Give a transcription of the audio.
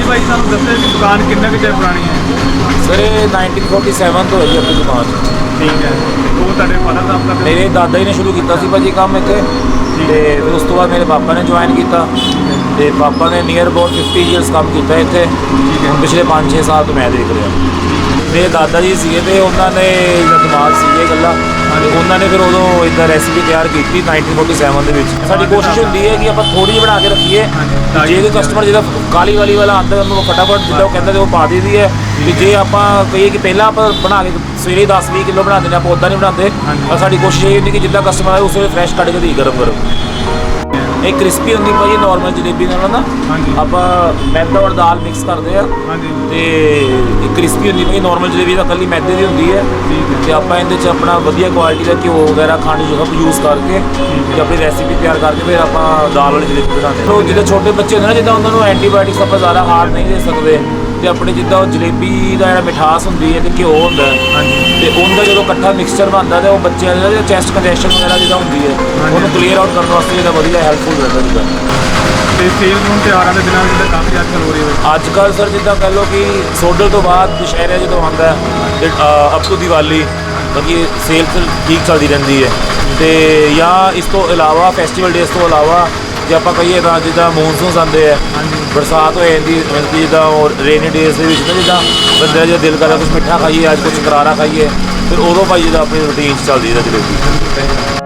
भाई साहब दस्से की दुकान कितना के चेर पुरानी है? सर ये 1947 तो है जी अपनी दुकान। ठीक है। वो तेरे फादर साहब का? मेरे दादा जी ने शुरू किया सी भाजी काम इतने, तो फिर उस तो बाद मेरे पापा ने ज्वाइन किया, तो पापा ने नियर अबाउट 50 ईयर्स काम किया इतने। हम पिछले 5-6 साल तो मैं देख रहा। मेरे दादा जी सीगे तो उन्होंने दिमाग से गल्ला, उन्होंने फिर उदों इदा रेसिपी तैयार की 1947 के। साडी कोशिश होंदी है कि आप थोड़ी जी बना के रखिए, जे कोई कस्टमर जो काली वाली वाला आंदा उन्होंने फटाफट जिदा कहते वो पा दी है। कि जे आप कहिए कि पहला आप बना के सवेरे 10-20 किलो बना दें, आप उदा नहीं बनाते। और साडी कोशिश ये होंगी कि जिदा कस्टमर आए उस वे फ्रैश कट के दी गरम गरम। एक क्रिस्पी होंगी भाई नॉर्मल जलेबी नाल ना, आप मैदा और दाल मिक्स करते हैं, तो एक क्रिस्पी होंगी भाई नॉर्मल जलेबी तो कल्ली मैदे की होंगी है। तो आप ये अपना वधिया क्वालिटी का घ्यो वगैरह खाने जो सब यूज़ करके अपनी रेसिपी तैयार करके फिर आप दाल वाली जलेबी बनाते हैं। तो जो छोटे बच्चे होंगे ना, जिदा उन्होंने एंटीबायोटिक्स आप ज़्यादा हार्ड नहीं दे सकते, तो अपने जिदा जलेबी का जो मिठास होंगी है तो घ्यो होंगे, तो उनका जो इकट्ठा मिक्सचर बनता है वो बच्चों का चैस्ट कंजैशन वगैरह जिदा होंगी है उन्होंने क्लीयर आउट करने वास्ते जो वधिया हैल्पफुल रहता है। तो सेल ਹੁਣ ਤਿਉਹਾਰਾਂ ਦੇ ਦਿਨਾਂ ਵਿੱਚ ਕਾਫੀ ਅੱਜਕੱਲ ਹੋ ਰਹੀ ਹੈ ਅੱਜ ਕੱਲ੍ਹ ਸਰ ਜਿੱਦਾਂ ਕਹਿ ਲਓ ਕਿ ਸੋਡਲ ਤੋਂ ਬਾਅਦ ਦੁਸ਼ਹਿਰਾ ਜਦੋਂ ਆਉਂਦਾ ਹੈ ਅਪ ਟੂ ਦੀਵਾਲੀ ਬਾਕੀ ਸੇਲ ਠੀਕ ਚੱਲਦੀ ਰਹਿੰਦੀ ਹੈ। ਅਤੇ ਜਾਂ ਇਸ ਤੋਂ ਇਲਾਵਾ ਫੈਸਟੀਵਲ ਡੇਜ਼ ਤੋਂ ਇਲਾਵਾ ਜੇ ਆਪਾਂ ਕਹੀਏ ਤਾਂ ਜਿੱਦਾਂ ਮੌਨਸੂਨਸ ਆਉਂਦੇ ਹੈ, ਬਰਸਾਤ ਹੋ ਜਾਂਦੀ ਮਤਲਬ ਕਿ ਜਿੱਦਾਂ ਰੇਨੀ ਡੇਜ਼ ਦੇ ਵਿੱਚ ਨਾ ਜਿੱਦਾਂ ਬੰਦੇ ਦਾ ਜੇ ਦਿਲ ਕਰਦਾ ਕੁਛ ਮਿੱਠਾ ਖਾਈਏ, ਅੱਜ ਕੁਛ ਕਰਾਰਾ ਖਾਈਏ, ਫਿਰ ਉਦੋਂ ਭਾਈ ਜਿੱਦਾਂ ਆਪਣੀ ਰੂਟੀਨ 'ਚ ਚੱਲਦੀ ਹੈ ਜਲੇਬੀ।